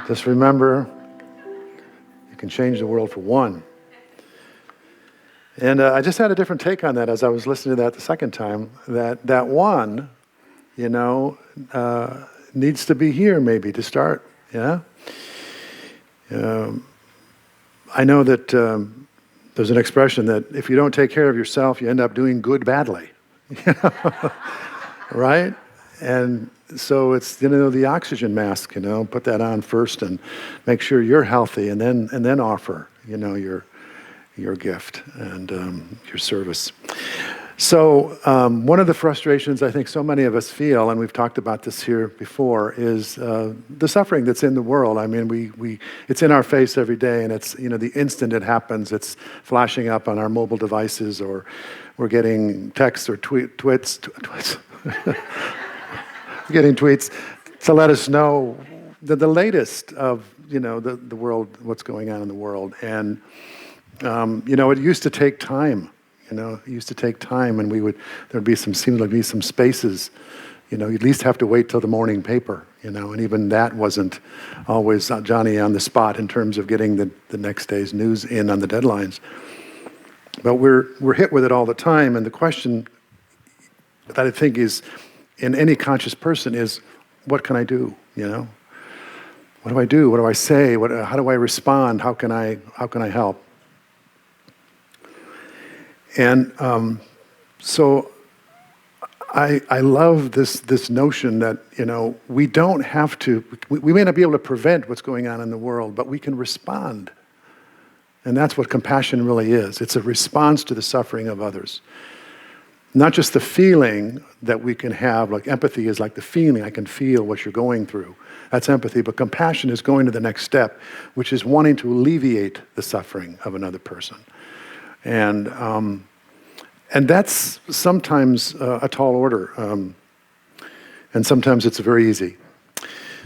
Just remember, you can change the world for one. And I just had a different take on that as I was listening to that the second time, that one, needs to be here maybe to start, yeah? I know that there's an expression that if you don't take care of yourself, you end up doing good badly, right? And so it's, the oxygen mask, put that on first and make sure you're healthy and then offer, your gift and your service. So one of the frustrations I think so many of us feel, and we've talked about this here before, is the suffering that's in the world. I mean, it's in our face every day, and it's, the instant it happens, it's flashing up on our mobile devices, or we're getting texts or tweets. Getting tweets to let us know the latest of, the world, what's going on in the world. And, it used to take time. It used to take time, and seemed like some spaces, you'd at least have to wait till the morning paper, and even that wasn't always Johnny on the spot in terms of getting the next day's news in on the deadlines. But we're hit with it all the time, and the question that I think is in any conscious person is, what can I do, What do I do? What do I say? How do I respond? How can I help? And so I love this notion that, we don't have to, we may not be able to prevent what's going on in the world, but we can respond. And that's what compassion really is. It's a response to the suffering of others. Not just the feeling that we can have, like empathy is like the feeling, I can feel what you're going through. That's empathy, but compassion is going to the next step, which is wanting to alleviate the suffering of another person. And that's sometimes a tall order, and sometimes it's very easy.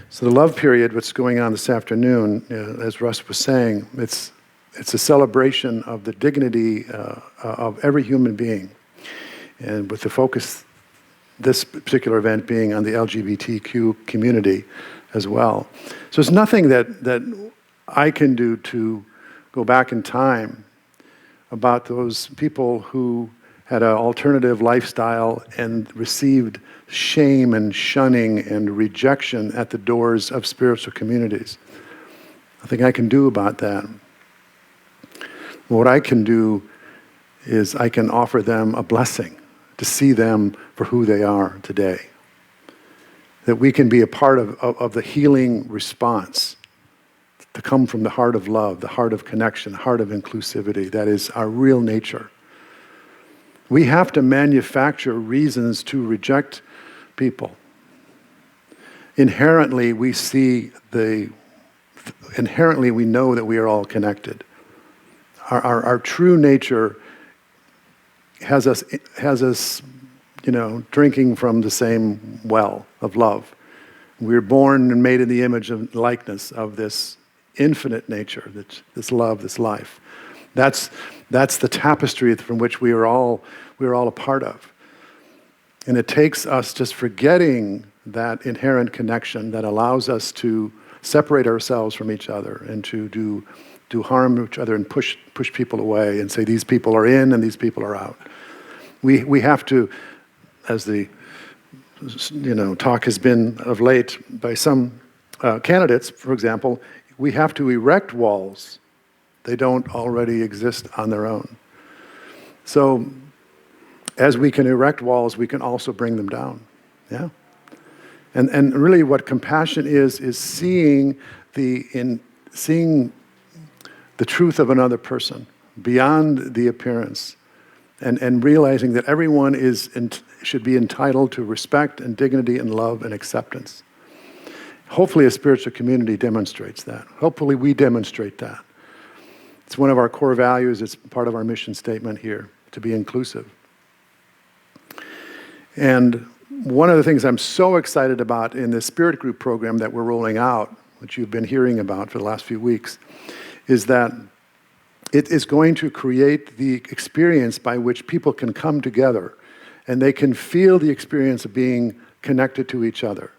So the love period, what's going on this afternoon, as Russ was saying, it's a celebration of the dignity of every human being, and with the focus, this particular event being on the LGBTQ community as well. So it's nothing that I can do to go back in time about those people who had an alternative lifestyle and received shame and shunning and rejection at the doors of spiritual communities. Nothing I can do about that. What I can do is I can offer them a blessing, to see them for who they are today. That we can be a part of the healing response, to come from the heart of love, the heart of connection, the heart of inclusivity. That is our real nature. We have to manufacture reasons to reject people. Inherently, we know that we are all connected. Our true nature has us, drinking from the same well of love. We're born and made in the image and likeness of this infinite nature, this love, this life. That's the tapestry from which we are all a part of. And it takes us just forgetting that inherent connection that allows us to separate ourselves from each other and to do harm to each other and push people away and say these people are in and these people are out. We have to, as the talk has been of late by some candidates, for example, we have to erect walls. They don't already exist on their own. So as we can erect walls, we can also bring them down. Yeah? And really what compassion is seeing the truth of another person beyond the appearance, and realizing that everyone should be entitled to respect and dignity and love and acceptance. Hopefully a spiritual community demonstrates that. Hopefully we demonstrate that. It's one of our core values. It's part of our mission statement here, to be inclusive. And one of the things I'm so excited about in the Spirit Group program that we're rolling out, which you've been hearing about for the last few weeks, is that it is going to create the experience by which people can come together and they can feel the experience of being connected to each other.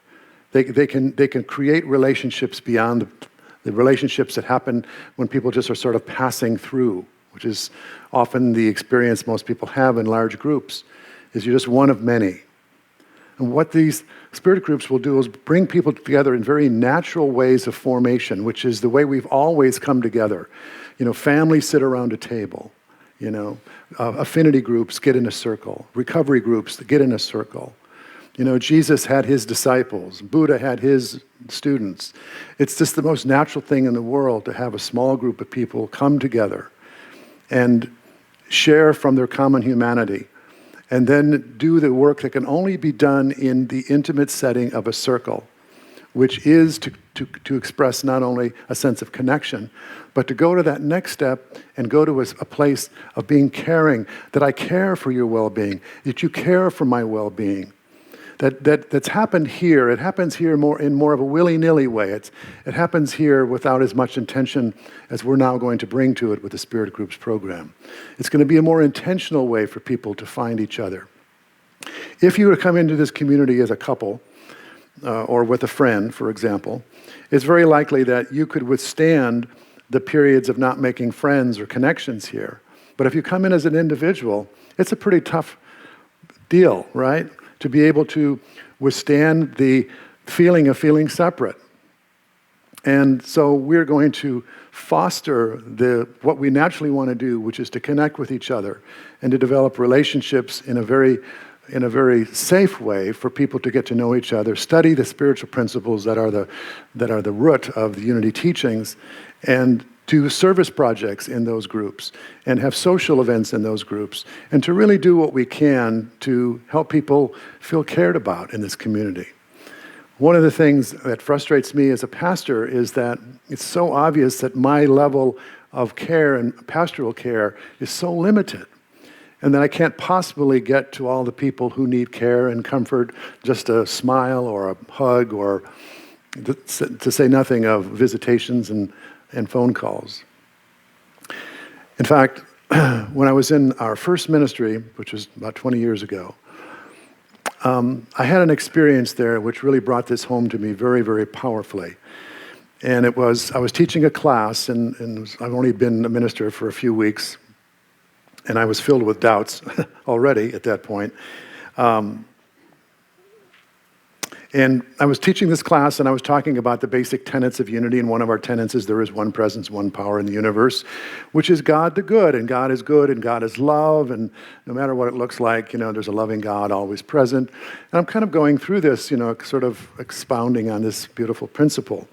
They can create relationships beyond the relationships that happen when people just are sort of passing through, which is often the experience most people have in large groups, is you're just one of many. And what these spirit groups will do is bring people together in very natural ways of formation, which is the way we've always come together. Families sit around a table. Affinity groups get in a circle. Recovery groups get in a circle. Jesus had his disciples. Buddha had his students. It's just the most natural thing in the world to have a small group of people come together and share from their common humanity, and then do the work that can only be done in the intimate setting of a circle, which is to express not only a sense of connection, but to go to that next step and go to a place of being caring, that I care for your well-being, that you care for my well-being. That's happened here. It happens here in more of a willy-nilly way. It happens here without as much intention as we're now going to bring to it with the Spirit Groups program. It's going to be a more intentional way for people to find each other. If you were to come into this community as a couple, or with a friend, for example, it's very likely that you could withstand the periods of not making friends or connections here. But if you come in as an individual, it's a pretty tough deal, right? To be able to withstand the feeling of feeling separate. And so we're going to foster what we naturally want to do, which is to connect with each other and to develop relationships in a very safe way for people to get to know each other, study the spiritual principles that are the root of the Unity teachings, and do service projects in those groups, and have social events in those groups, and to really do what we can to help people feel cared about in this community. One of the things that frustrates me as a pastor is that it's so obvious that my level of care and pastoral care is so limited, and that I can't possibly get to all the people who need care and comfort, just a smile or a hug, or to say nothing of visitations and phone calls. In fact, when I was in our first ministry, which was about 20 years ago, I had an experience there which really brought this home to me very, very powerfully. And I was teaching a class, and I've only been a minister for a few weeks, and I was filled with doubts already at that point. And I was teaching this class, and I was talking about the basic tenets of unity, and one of our tenets is there is one presence, one power in the universe, which is God the good, and God is good, and God is love, and no matter what it looks like, there's a loving God always present. And I'm kind of going through this, sort of expounding on this beautiful principle.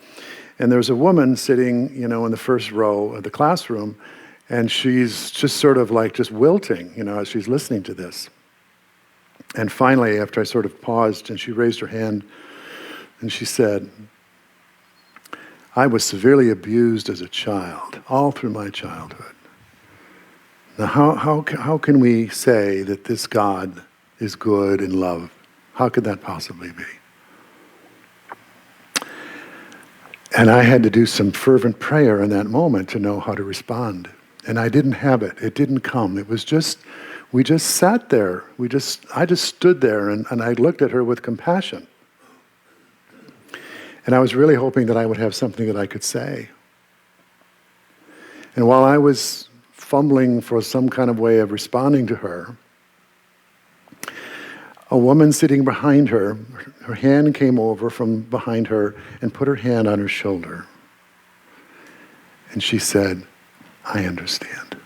And there's a woman sitting, in the first row of the classroom, and she's just sort of like just wilting, as she's listening to this. And finally, after I sort of paused, and she raised her hand, and she said, I was severely abused as a child, all through my childhood. Now, how can we say that this God is good and love? How could that possibly be? And I had to do some fervent prayer in that moment to know how to respond. And I didn't have it. It didn't come. It was just... we just sat there. I just stood there, and I looked at her with compassion. And I was really hoping that I would have something that I could say. And while I was fumbling for some kind of way of responding to her, a woman sitting behind her, her hand came over from behind her and put her hand on her shoulder. And she said, I understand.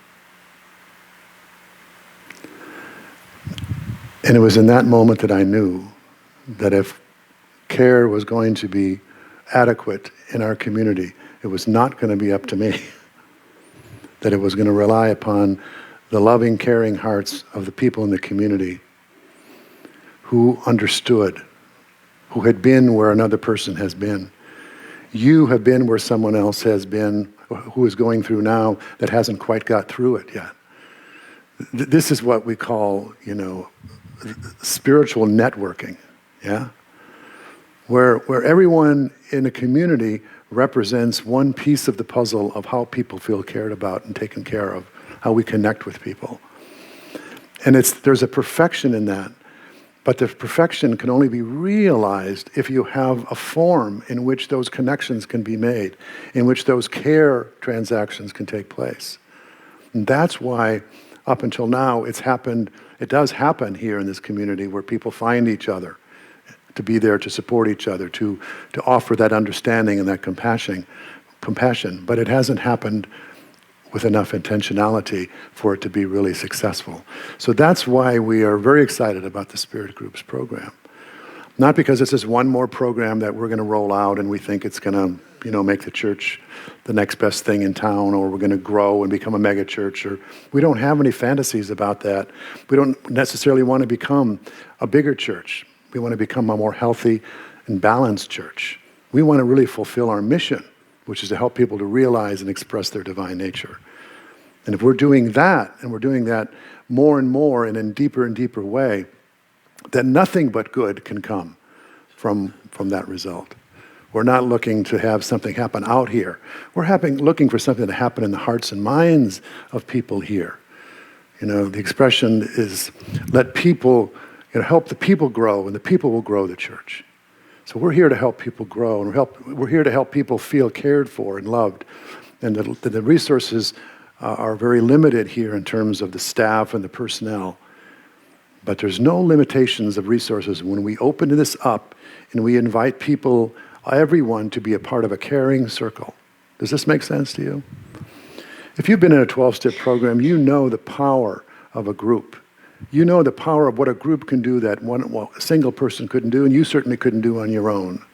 And it was in that moment that I knew that if care was going to be adequate in our community, it was not going to be up to me. That it was going to rely upon the loving, caring hearts of the people in the community who understood, who had been where another person has been. You have been where someone else has been, who is going through now, that hasn't quite got through it yet. This is what we call, spiritual networking, yeah? Where everyone in a community represents one piece of the puzzle of how people feel cared about and taken care of, how we connect with people. And there's a perfection in that But the perfection can only be realized if you have a form in which those connections can be made, in which those care transactions can take place. And that's why, up until now, it does happen here in this community where people find each other, to be there to support each other, to offer that understanding and that compassion. But it hasn't happened with enough intentionality for it to be really successful. So that's why we are very excited about the Spirit Groups program. Not because this is one more program that we're going to roll out and we think it's going to, make the church the next best thing in town, or we're going to grow and become a mega church. Or we don't have any fantasies about that. We don't necessarily want to become a bigger church. We want to become a more healthy and balanced church. We want to really fulfill our mission, which is to help people to realize and express their divine nature. And if we're doing that, and we're doing that more and more in a deeper and deeper way, then nothing but good can come from that result. We're not looking to have something happen out here. We're looking for something to happen in the hearts and minds of people here. The expression is, let people, help the people grow, and the people will grow the church. So we're here to help people grow, and we're here to help people feel cared for and loved. And the resources are very limited here in terms of the staff and the personnel. But there's no limitations of resources when we open this up and we invite people, everyone, to be a part of a caring circle. Does this make sense to you? If you've been in a 12-step program, you know the power of a group. You know the power of what a group can do that a single person couldn't do, and you certainly couldn't do on your own.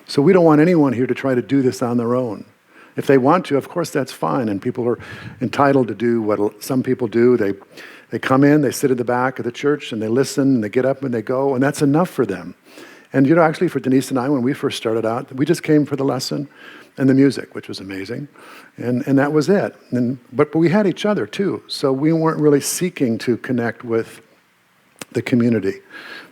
So we don't want anyone here to try to do this on their own. If they want to, of course, that's fine, and people are entitled to do what some people do. They come in, they sit at the back of the church, and they listen, and they get up and they go, and that's enough for them. And actually for Denise and I, when we first started out, we just came for the lesson and the music, which was amazing. And that was it. But we had each other too. So we weren't really seeking to connect with the community.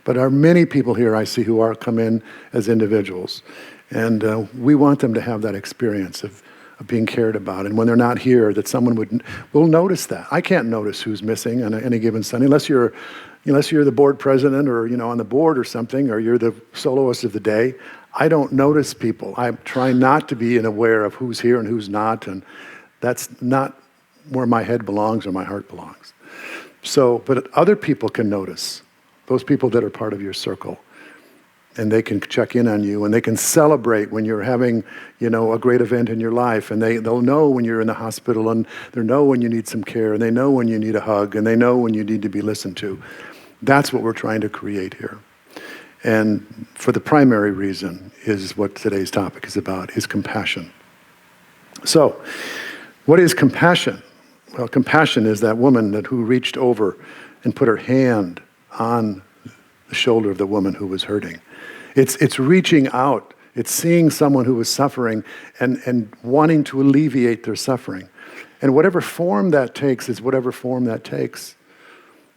But there are many people here I see who come in as individuals. And we want them to have that experience of being cared about. And when they're not here, that someone will notice that. I can't notice who's missing on any given Sunday, unless you're the board president or on the board or something, or you're the soloist of the day. I don't notice people. I try not to be aware of who's here and who's not, and that's not where my head belongs or my heart belongs. So, but other people can notice, those people that are part of your circle, and they can check in on you, and they can celebrate when you're having, a great event in your life, and they'll know when you're in the hospital, and they'll know when you need some care, and they know when you need a hug, and they know when you need to be listened to. That's what we're trying to create here. And for the primary reason is what today's topic is about, is compassion. So, what is compassion? Well, compassion is that woman who reached over and put her hand on the shoulder of the woman who was hurting. It's reaching out. It's seeing someone who was suffering and wanting to alleviate their suffering. And whatever form that takes is whatever form that takes.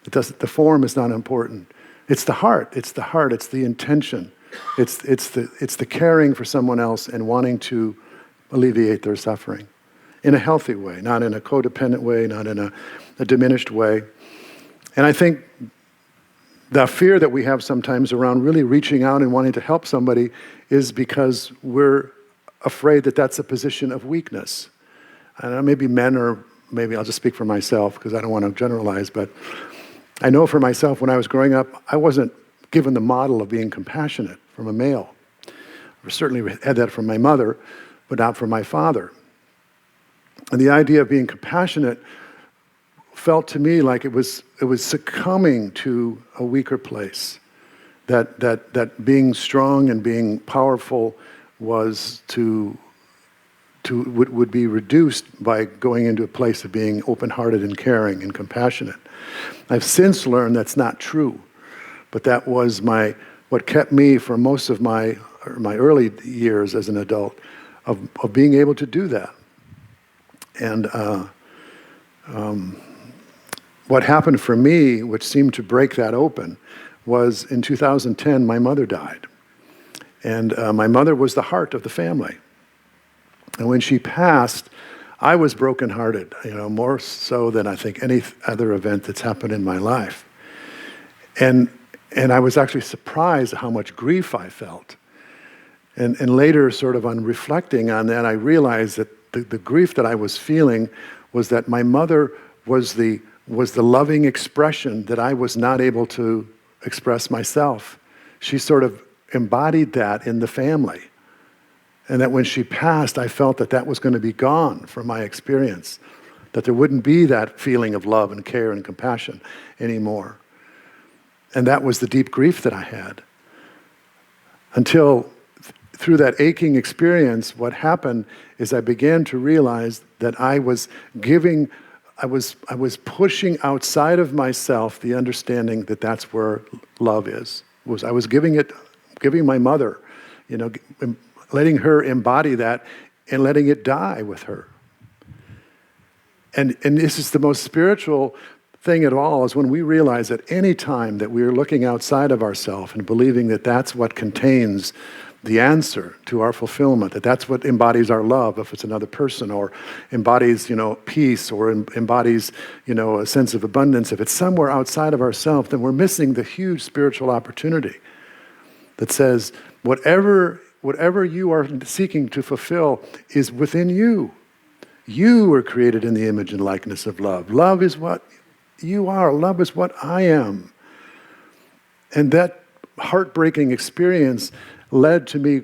The form is not important. It's the heart. It's the intention. It's the caring for someone else and wanting to alleviate their suffering in a healthy way, not in a codependent way, not in a diminished way. And I think the fear that we have sometimes around really reaching out and wanting to help somebody is because we're afraid that that's a position of weakness. I don't know, maybe men, or maybe I'll just speak for myself because I don't want to generalize, but I know for myself, when I was growing up, I wasn't given the model of being compassionate from a male. I certainly had that from my mother, but not from my father. And the idea of being compassionate felt to me like it was succumbing to a weaker place. That being strong and being powerful was would be reduced by going into a place of being open-hearted and caring and compassionate. I've since learned that's not true, but that was what kept me for most of my early years as an adult of being able to do that. And what happened for me, which seemed to break that open, was in 2010, my mother died. And my mother was the heart of the family. And when she passed, I was brokenhearted, more so than I think any other event that's happened in my life. And And I was actually surprised at how much grief I felt. And later, sort of on reflecting on that, I realized that the grief that I was feeling was that my mother was the loving expression that I was not able to express myself. She sort of embodied that in the family. And that when she passed, I felt that that was going to be gone from my experience, that there wouldn't be that feeling of love and care and compassion anymore. And that was the deep grief that I had. Until through that aching experience, what happened is I began to realize that I was pushing outside of myself the understanding that that's where love is. I was giving my mother, letting her embody that and letting it die with her. And this is the most spiritual thing at all, is when we realize that any time that we're looking outside of ourselves and believing that that's what contains the answer to our fulfillment, that that's what embodies our love, if it's another person, or embodies, peace, or embodies, a sense of abundance, if it's somewhere outside of ourselves, then we're missing the huge spiritual opportunity that says, whatever you are seeking to fulfill is within you. You were created in the image and likeness of love. Love is what you are. Love is what I am. And that heartbreaking experience led to me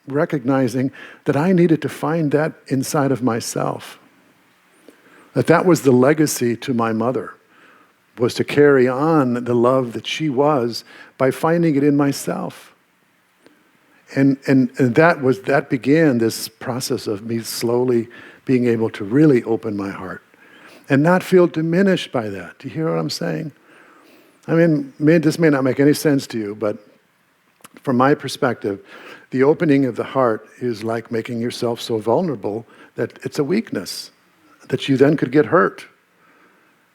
recognizing that I needed to find that inside of myself. That was the legacy to my mother, was to carry on the love that she was by finding it in myself. And that began this process of me slowly being able to really open my heart and not feel diminished by that. Do you hear what I'm saying? I mean, this may not make any sense to you, but from my perspective, the opening of the heart is like making yourself so vulnerable that it's a weakness, that you then could get hurt.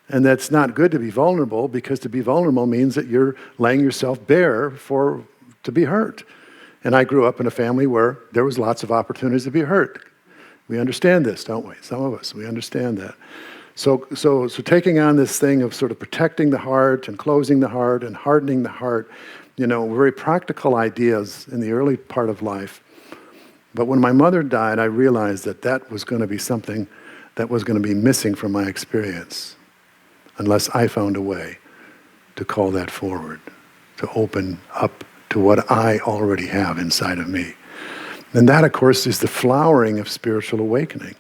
And that's not good to be vulnerable, because to be vulnerable means that you're laying yourself bare to be hurt. And I grew up in a family where there was lots of opportunities to be hurt. We understand this, don't we? Some of us, we understand that. So taking on this thing of sort of protecting the heart and closing the heart and hardening the heart, very practical ideas in the early part of life. But when my mother died, I realized that was going to be something that was going to be missing from my experience, unless I found a way to call that forward, to open up to what I already have inside of me. And that, of course, is the flowering of spiritual awakening.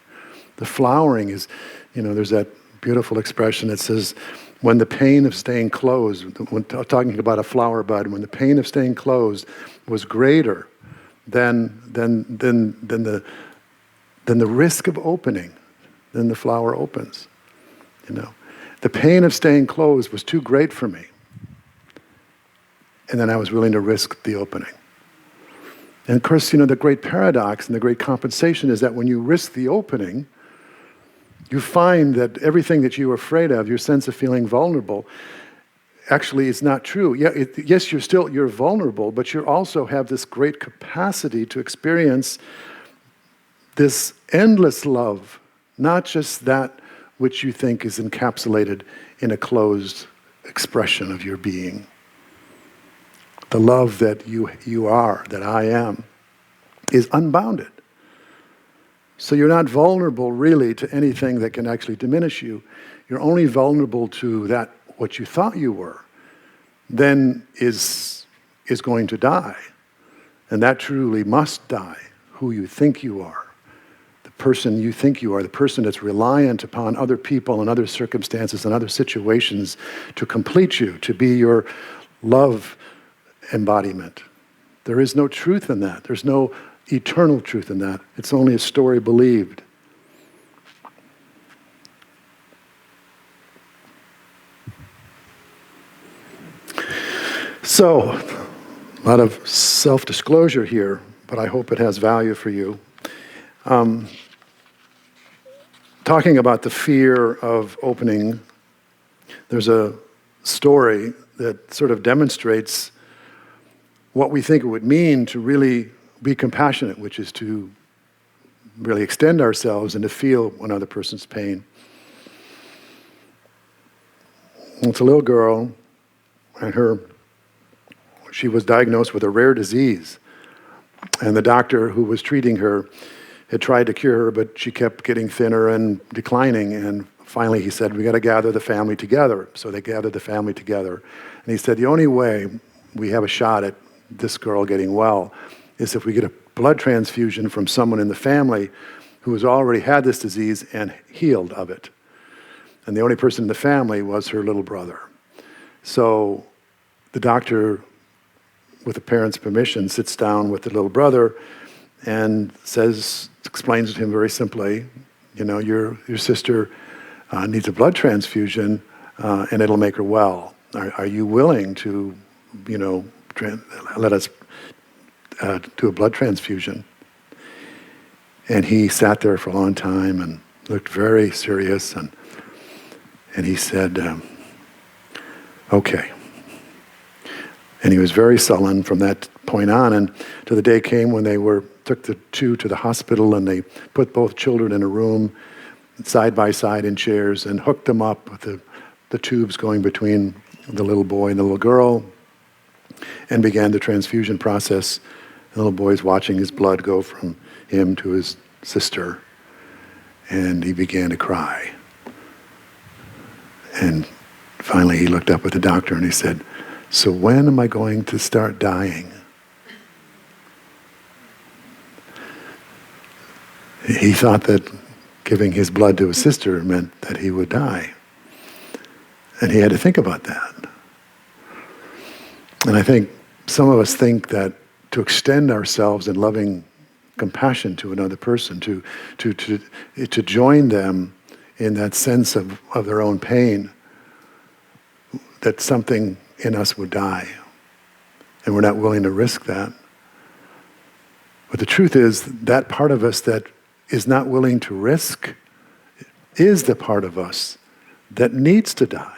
The flowering is, there's that beautiful expression that says, when the pain of staying closed, when talking about a flower bud, when the pain of staying closed was greater than the risk of opening, then the flower opens. The pain of staying closed was too great for me. And then I was willing to risk the opening. And of course, the great paradox and the great compensation is that when you risk the opening, you find that everything that you were afraid of, your sense of feeling vulnerable, actually is not true. Yes, you're vulnerable, but you also have this great capacity to experience this endless love, not just that which you think is encapsulated in a closed expression of your being. The love that you are, that I am, is unbounded. So you're not vulnerable really to anything that can actually diminish you. You're only vulnerable to that what you thought you were, then is going to die. And that truly must die, who you think you are. The person you think you are, the person that's reliant upon other people and other circumstances and other situations to complete you, to be your love embodiment. There is no truth in that. There's no eternal truth in that. It's only a story believed. So, a lot of self-disclosure here, but I hope it has value for you. Talking about the fear of opening, there's a story that sort of demonstrates what we think it would mean to really be compassionate, which is to really extend ourselves and to feel another person's pain. It's a little girl, and her she was diagnosed with a rare disease. And the doctor who was treating her had tried to cure her, but she kept getting thinner and declining. And finally he said, we got to gather the family together. So they gathered the family together. And he said, the only way we have a shot at this girl getting well is if we get a blood transfusion from someone in the family who has already had this disease and healed of it. And the only person in the family was her little brother. So the doctor, with the parents' permission, sits down with the little brother and explains to him very simply, your sister needs a blood transfusion and it'll make her well. Are you willing to, let us do a blood transfusion? And he sat there for a long time and looked very serious, and he said, okay. And he was very sullen from that point on, and till the day came when they took the two to the hospital, and they put both children in a room, side by side in chairs, and hooked them up with the tubes going between the little boy and the little girl, and began the transfusion process. The little boy's watching his blood go from him to his sister, and he began to cry. And finally he looked up at the doctor and he said, so when am I going to start dying? He thought that giving his blood to his sister meant that he would die. And he had to think about that. And I think some of us think that to extend ourselves in loving compassion to another person, to join them in that sense of their own pain, that something in us would die. And we're not willing to risk that. But the truth is, that part of us that is not willing to risk is the part of us that needs to die.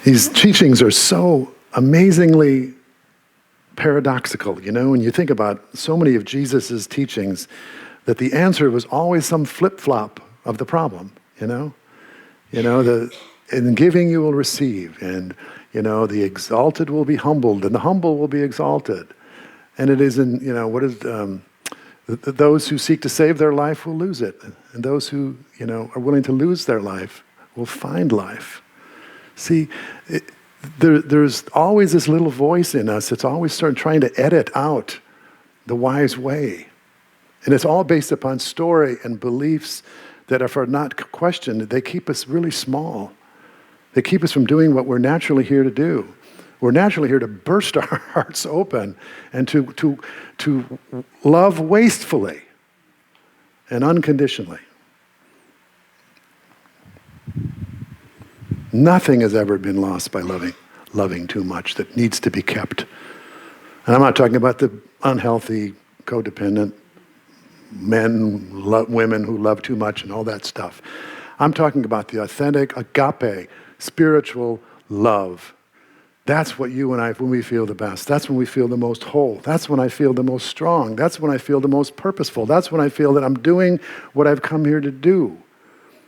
These teachings are so amazingly paradoxical, when you think about so many of Jesus' teachings, that the answer was always some flip-flop of the problem, in giving you will receive, and, the exalted will be humbled, and the humble will be exalted. And it is in, those who seek to save their life will lose it, and those who, are willing to lose their life will find life. See, there's always this little voice in us that's always trying to edit out the wise way. And it's all based upon story and beliefs that if are not questioned, they keep us really small. They keep us from doing what we're naturally here to do. We're naturally here to burst our hearts open and to love wastefully and unconditionally. Nothing has ever been lost by loving too much that needs to be kept. And I'm not talking about the unhealthy, codependent men, women who love too much and all that stuff. I'm talking about the authentic agape, spiritual love. That's what you and I, when we feel the best. That's when we feel the most whole. That's when I feel the most strong. That's when I feel the most purposeful. That's when I feel that I'm doing what I've come here to do.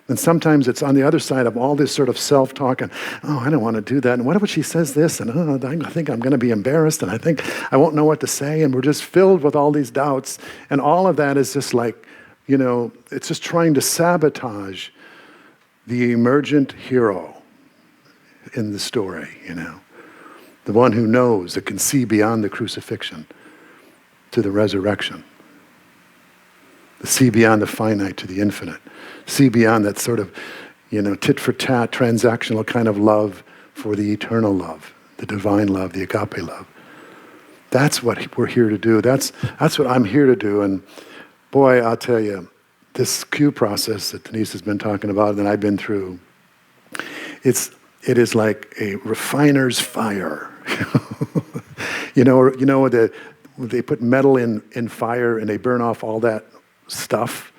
And sometimes it's on the other side of all this sort of self-talk and, I don't want to do that. And what if she says this? And I think I'm going to be embarrassed. And I think I won't know what to say. And we're just filled with all these doubts. And all of that is just like, it's just trying to sabotage the emergent hero in the story, The one who knows, that can see beyond the crucifixion to the resurrection. See beyond the finite to the infinite. See beyond that sort of, tit-for-tat, transactional kind of love for the eternal love, the divine love, the agape love. That's what we're here to do. That's what I'm here to do. And boy, I'll tell you, this Q process that Denise has been talking about and I've been through, it is like a refiner's fire. They put metal in fire and they burn off all that stuff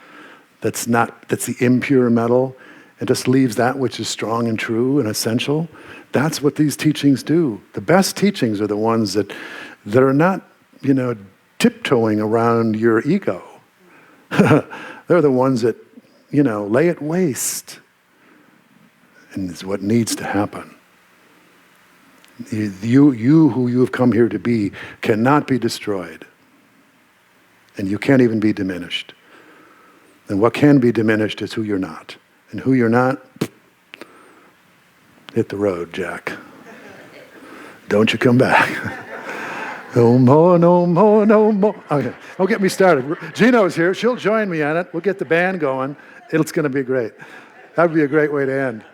that's the impure metal, and just leaves that which is strong and true and essential. That's what these teachings do. The best teachings are the ones that are not tiptoeing around your ego. They're the ones that, lay it waste. And it's what needs to happen. You who you have come here to be cannot be destroyed. And you can't even be diminished. And what can be diminished is who you're not. And who you're not, hit the road, Jack. Don't you come back. No more, no more, no more. Okay, don't get me started. Gino's here. She'll join me on it. We'll get the band going. It's going to be great. That would be a great way to end.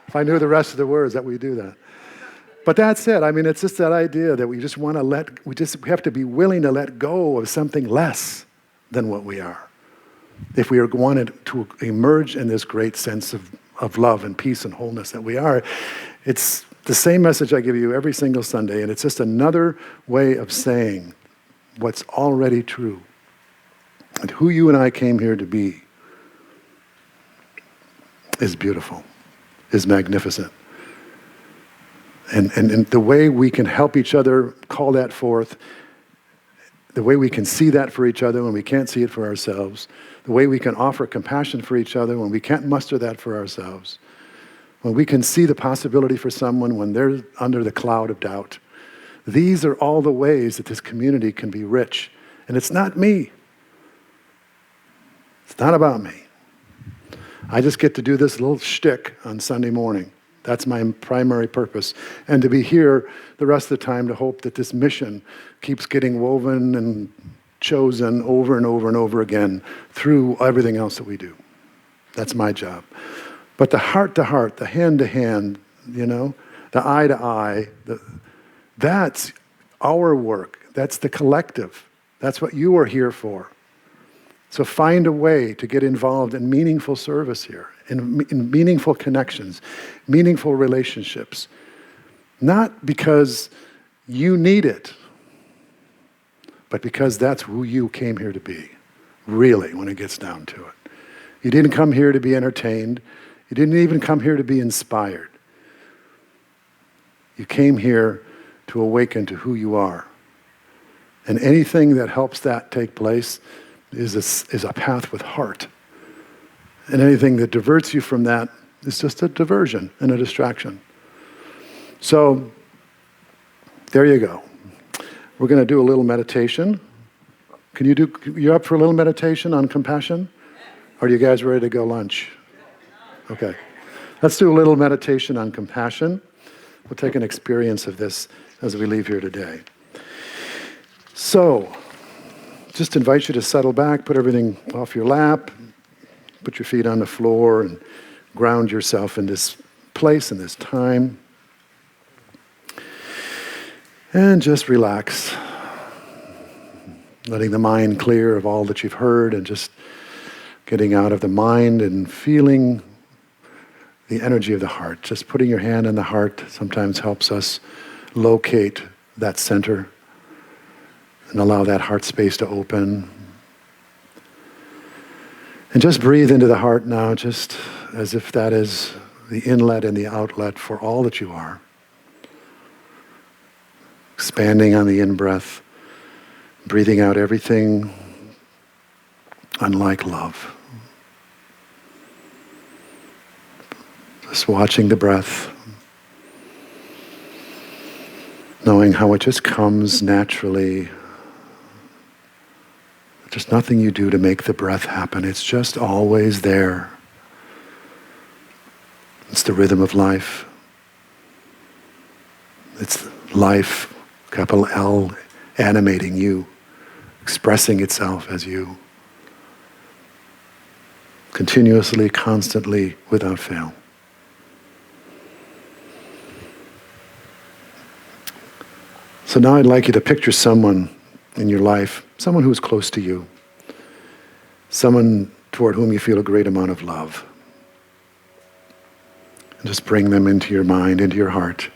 If I knew the rest of the words, that we do that. But that's it. I mean, it's just that idea that we have to be willing to let go of something less than what we are. If we are wanted to emerge in this great sense of love and peace and wholeness that we are, it's the same message I give you every single Sunday, and it's just another way of saying what's already true. And who you and I came here to be is beautiful, is magnificent. And the way we can help each other call that forth, the way we can see that for each other when we can't see it for ourselves, the way we can offer compassion for each other when we can't muster that for ourselves, when we can see the possibility for someone when they're under the cloud of doubt. These are all the ways that this community can be rich. And it's not me. It's not about me. I just get to do this little shtick on Sunday morning. That's my primary purpose. And to be here the rest of the time to hope that this mission keeps getting woven and chosen over and over and over again through everything else that we do. That's my job. But the heart to heart, the hand to hand, the eye to eye, that's our work. That's the collective. That's what you are here for. So find a way to get involved in meaningful service here, in meaningful connections, meaningful relationships. Not because you need it, but because that's who you came here to be, really, when it gets down to it. You didn't come here to be entertained. You didn't even come here to be inspired. You came here to awaken to who you are. And anything that helps that take place is a path with heart. And anything that diverts you from that is just a diversion and a distraction. So, there you go. We're going to do a little meditation. You up for a little meditation on compassion? Or are you guys ready to go lunch? Okay. Let's do a little meditation on compassion. We'll take an experience of this as we leave here today. So, just invite you to settle back, put everything off your lap, put your feet on the floor, and ground yourself in this place, in this time. And just relax, letting the mind clear of all that you've heard and just getting out of the mind and feeling the energy of the heart. Just putting your hand on the heart sometimes helps us locate that center and allow that heart space to open. And just breathe into the heart now, just as if that is the inlet and the outlet for all that you are. Expanding on the in-breath, breathing out everything unlike love. Just watching the breath, knowing how it just comes naturally. There's nothing you do to make the breath happen. It's just always there. It's the rhythm of life. It's life, capital L, animating you, expressing itself as you. Continuously, constantly, without fail. So now I'd like you to picture someone in your life, someone who is close to you, someone toward whom you feel a great amount of love. And just bring them into your mind, into your heart.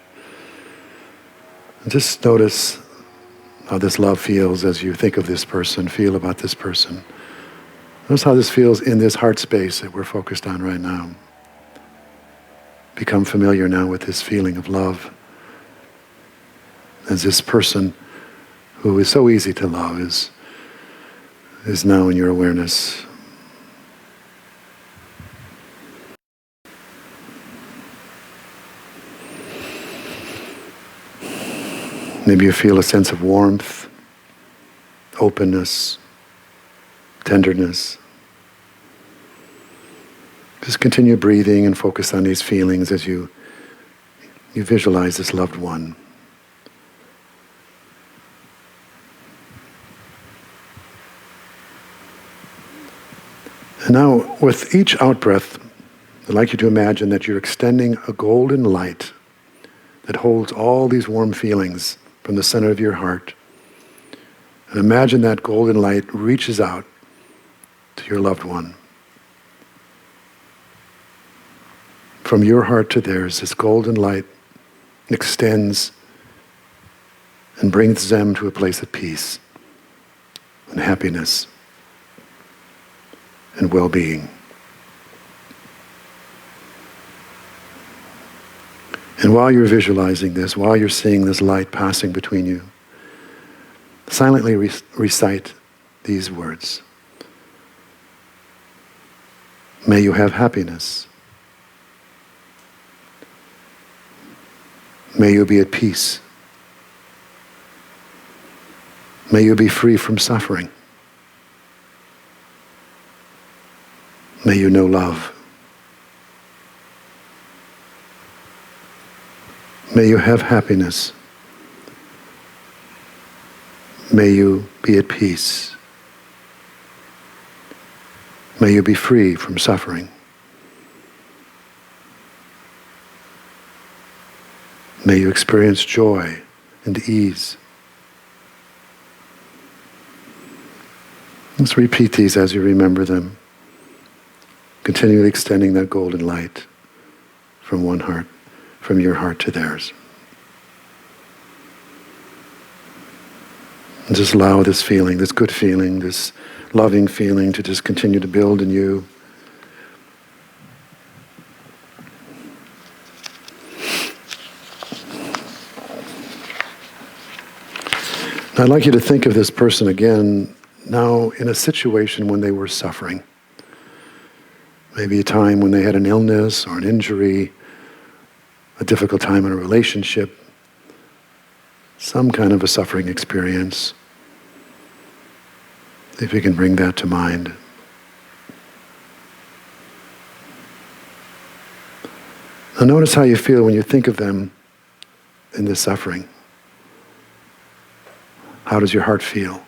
And just notice how this love feels as you think of this person, feel about this person. Notice how this feels in this heart space that we're focused on right now. Become familiar now with this feeling of love as this person who is so easy to love, is now in your awareness. Maybe you feel a sense of warmth, openness, tenderness. Just continue breathing and focus on these feelings as you visualize this loved one. And now, with each out-breath, I'd like you to imagine that you're extending a golden light that holds all these warm feelings from the center of your heart. And imagine that golden light reaches out to your loved one. From your heart to theirs, this golden light extends and brings them to a place of peace and happiness and well-being. And while you're visualizing this, while you're seeing this light passing between you, silently recite these words. May you have happiness. May you be at peace. May you be free from suffering. May you know love. May you have happiness. May you be at peace. May you be free from suffering. May you experience joy and ease. Let's repeat these as you remember them, continually extending that golden light from your heart to theirs. And just allow this feeling, this good feeling, this loving feeling to just continue to build in you. And I'd like you to think of this person again now in a situation when they were suffering. Maybe a time when they had an illness or an injury, a difficult time in a relationship, some kind of a suffering experience. If you can bring that to mind. Now notice how you feel when you think of them in this suffering. How does your heart feel?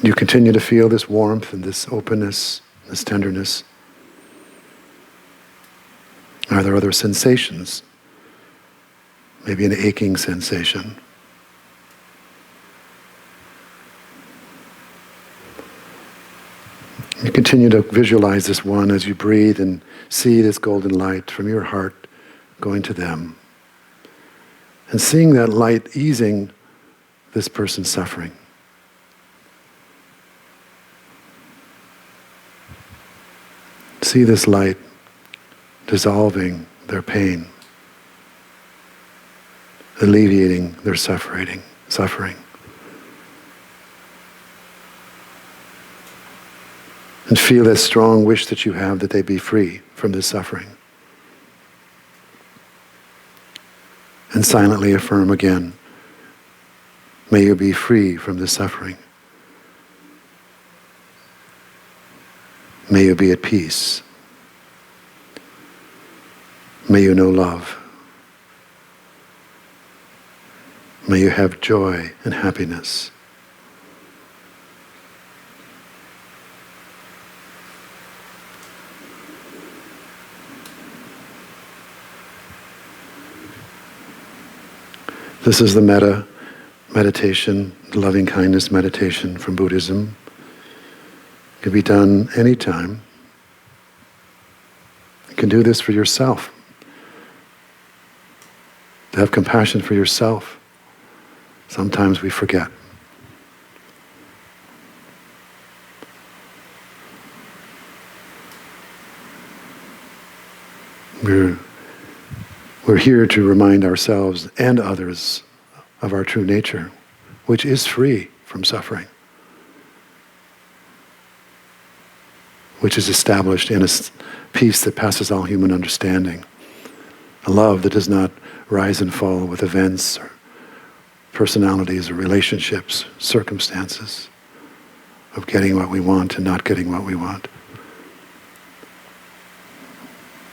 You continue to feel this warmth and this openness, this tenderness. Are there other sensations? Maybe an aching sensation. You continue to visualize this one as you breathe and see this golden light from your heart going to them. And seeing that light easing this person's suffering. See this light dissolving their pain, alleviating their suffering. And feel that strong wish that you have that they be free from this suffering. And silently affirm again, may you be free from this suffering. May you be at peace. May you know love. May you have joy and happiness. This is the Metta Meditation, the loving kindness meditation from Buddhism. It can be done anytime. You can do this for yourself. To have compassion for yourself. Sometimes we forget. We're We're here to remind ourselves and others of our true nature, which is free from suffering, which is established in a peace that passes all human understanding, a love that does not rise and fall with events or personalities or relationships, circumstances of getting what we want and not getting what we want.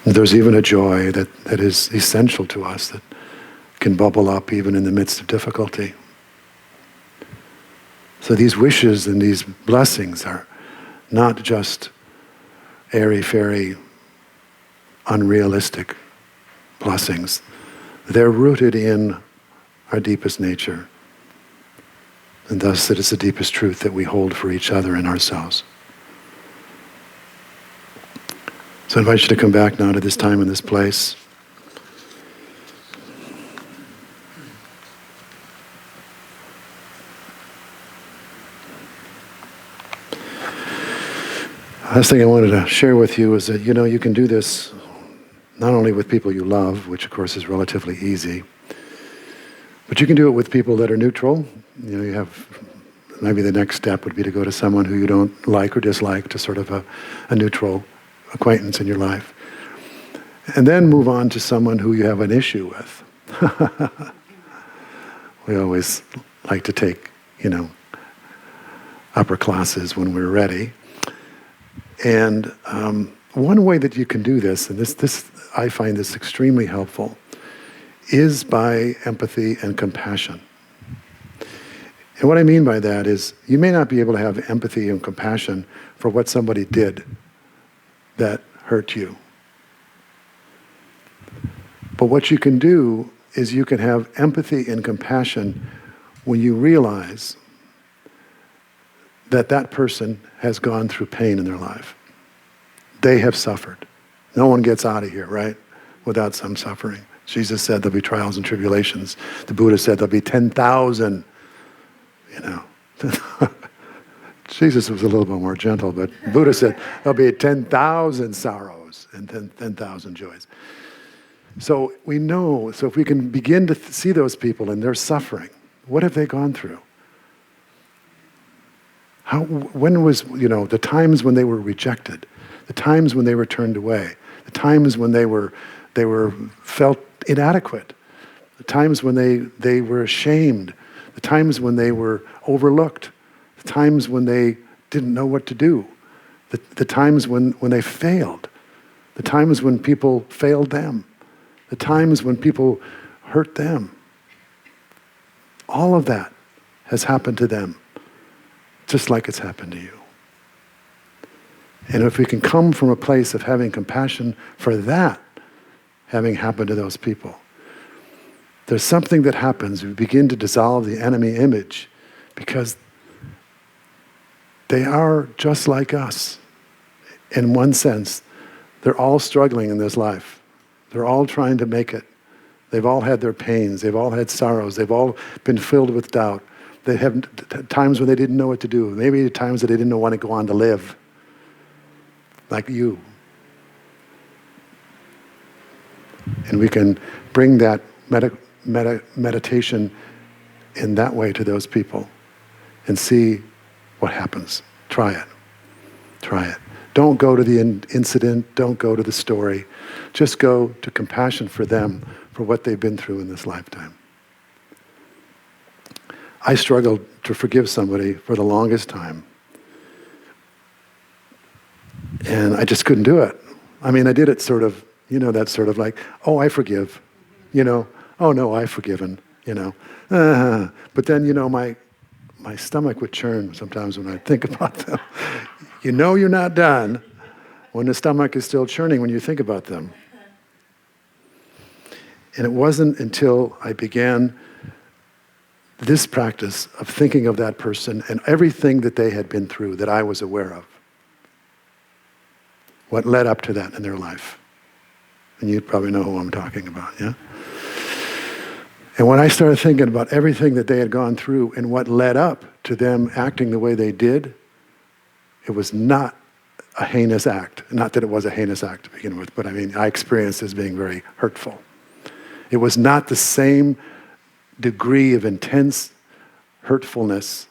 And there's even a joy that is essential to us that can bubble up even in the midst of difficulty. So these wishes and these blessings are not just airy-fairy, unrealistic blessings. They're rooted in our deepest nature. And thus it is the deepest truth that we hold for each other and ourselves. So I invite you to come back now to this time and this place. Last thing I wanted to share with you is that, you can do this not only with people you love, which of course is relatively easy, but you can do it with people that are neutral. You have, maybe the next step would be to go to someone who you don't like or dislike, to sort of a neutral acquaintance in your life. And then move on to someone who you have an issue with. We always like to take, upper classes when we're ready. And one way that you can do this, and this I find this extremely helpful, is by empathy and compassion. And what I mean by that is, you may not be able to have empathy and compassion for what somebody did that hurt you. But what you can do is you can have empathy and compassion when you realize that that person has gone through pain in their life. They have suffered. No one gets out of here, right, without some suffering. Jesus said there'll be trials and tribulations. The Buddha said there'll be 10,000, Jesus was a little bit more gentle, but Buddha said there'll be 10,000 sorrows and 10,000 joys. So we know, so if we can begin to see those people and their suffering, what have they gone through? When was, the times when they were rejected, the times when they were turned away, the times when they were felt inadequate, the times when they were ashamed, the times when they were overlooked, the times when they didn't know what to do, the times when they failed, the times when people failed them, the times when people hurt them. All of that has happened to them, just like it's happened to you. And if we can come from a place of having compassion for that having happened to those people, there's something that happens. We begin to dissolve the enemy image, because they are just like us. In one sense, they're all struggling in this life. They're all trying to make it. They've all had their pains. They've all had sorrows. They've all been filled with doubt. They have times when they didn't know what to do. Maybe times that they didn't want to go on to live, like you. And we can bring that meditation in that way to those people and see what happens. Try it. Try it. Don't go to the incident. Don't go to the story. Just go to compassion for them, for what they've been through in this lifetime. I struggled to forgive somebody for the longest time. And I just couldn't do it. I mean, I did it sort of, that sort of like, oh, I forgive. Oh no, I've forgiven, But then, my stomach would churn sometimes when I think about them. You're not done when the stomach is still churning when you think about them. And it wasn't until I began this practice of thinking of that person and everything that they had been through that I was aware of. What led up to that in their life. And you probably know who I'm talking about, yeah? And when I started thinking about everything that they had gone through and what led up to them acting the way they did, it was not a heinous act. Not that it was a heinous act to begin with, but I experienced it as being very hurtful. It was not the same degree of intense hurtfulness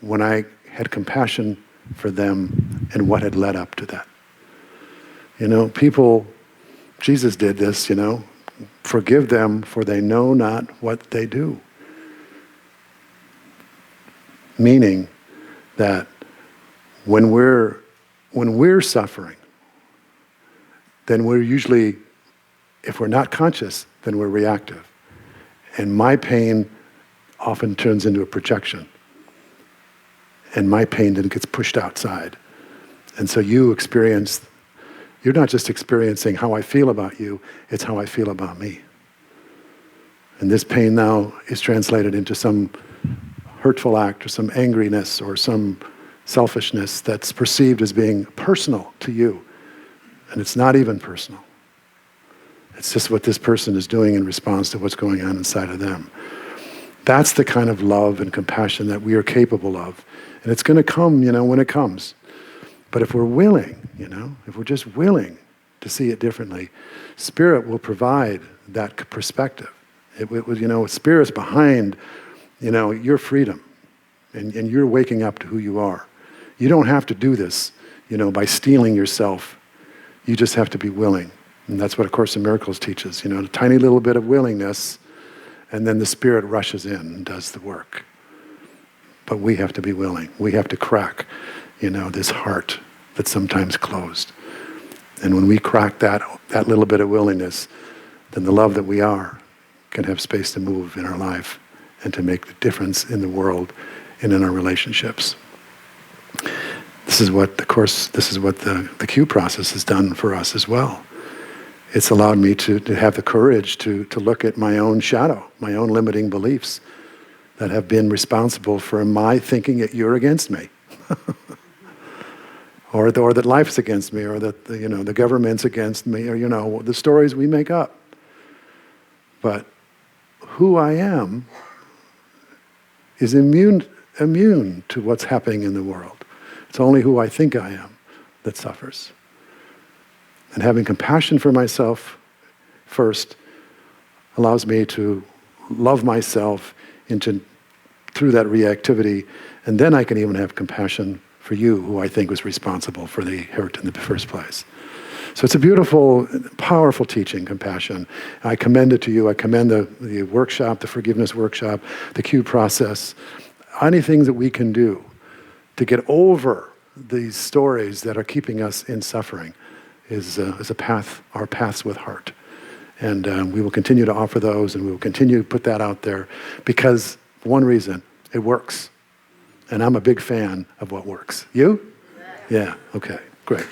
when I had compassion for them and what had led up to that. People, Jesus did this, forgive them for they know not what they do. Meaning that when we're suffering, then we're usually, if we're not conscious, then we're reactive. And my pain often turns into a projection. And my pain then gets pushed outside. And so you're not just experiencing how I feel about you, it's how I feel about me. And this pain now is translated into some hurtful act or some angriness or some selfishness that's perceived as being personal to you. And it's not even personal. It's just what this person is doing in response to what's going on inside of them. That's the kind of love and compassion that we are capable of. And it's going to come, when it comes. But if we're willing, if we're just willing to see it differently, Spirit will provide that perspective. Spirit's behind, your freedom. And you're waking up to who you are. You don't have to do this, by steeling yourself. You just have to be willing. And that's what A Course in Miracles teaches, a tiny little bit of willingness, and then the Spirit rushes in and does the work. But we have to be willing. We have to crack, this heart that's sometimes closed. And when we crack that little bit of willingness, then the love that we are can have space to move in our life and to make the difference in the world and in our relationships. This is what the Q process has done for us as well. It's allowed me to have the courage to look at my own shadow, my own limiting beliefs that have been responsible for my thinking that you're against me. or that life's against me, or that the government's against me, or the stories we make up. But who I am is immune to what's happening in the world. It's only who I think I am that suffers. And having compassion for myself first allows me to love myself through that reactivity, and then I can even have compassion for you, who I think was responsible for the hurt in the first place. So it's a beautiful, powerful teaching, compassion. I commend it to you. I commend the workshop, the forgiveness workshop, the Q process. Anything that we can do to get over these stories that are keeping us in suffering is a path, our paths with heart. And we will continue to offer those, and we will continue to put that out there because, for one reason, it works. And I'm a big fan of what works. You? Yeah, okay, great.